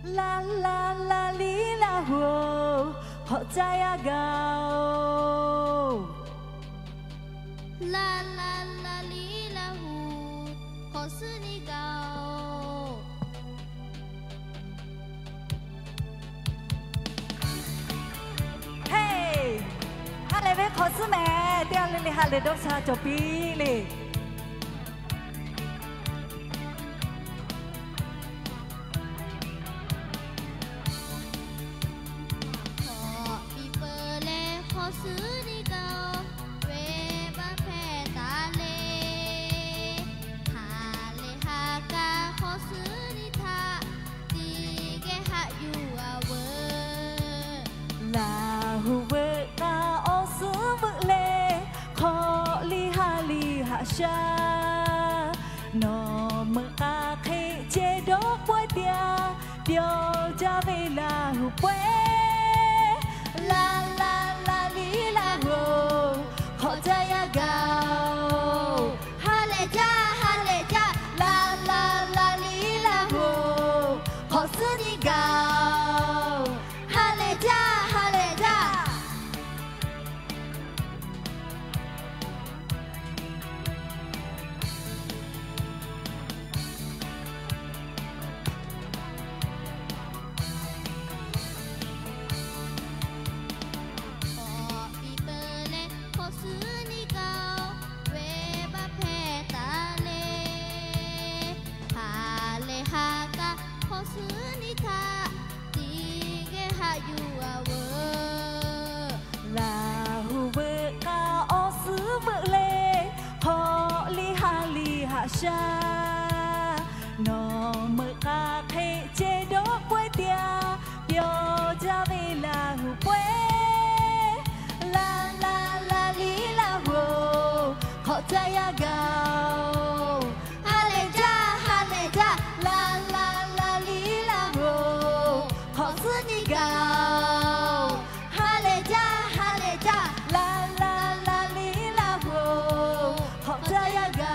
啦啦啦哩啦呼，好在呀高。啦啦啦哩啦呼，好是你高。嘿，哈来为考试没？掉了哩哈来多少就比哩。 nó mơ a khi chế độ quay tia điều cha về là hụt quê la la la lý la hồ họ cha ya gạo ha lệ cha la la la lý la hồ họ sư đi gạo ha lệ cha xa nó mơ ca khi chế độ quay tia điều cha về là hủ quê la la la lý la hồ họ cha ya gạo ha lệ cha la la la lý la hồ họ sư đi gạo ha lệ cha la la la lý la hồ họ cha ya gạo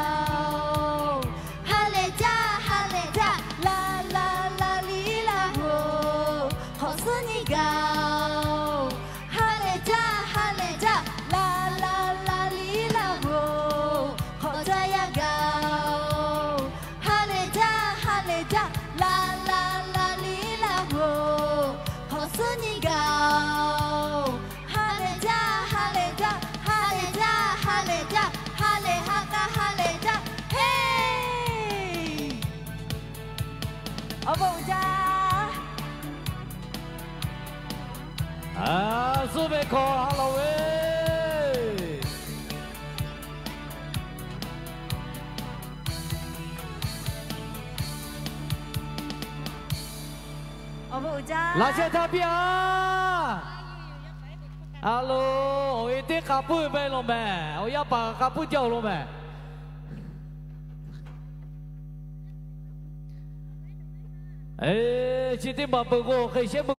啊，准备考哈喽喂！拉下他边啊！Hello， 我一定卡布没了没？我要把卡布掉了没？哎，今天把不过，可以先不。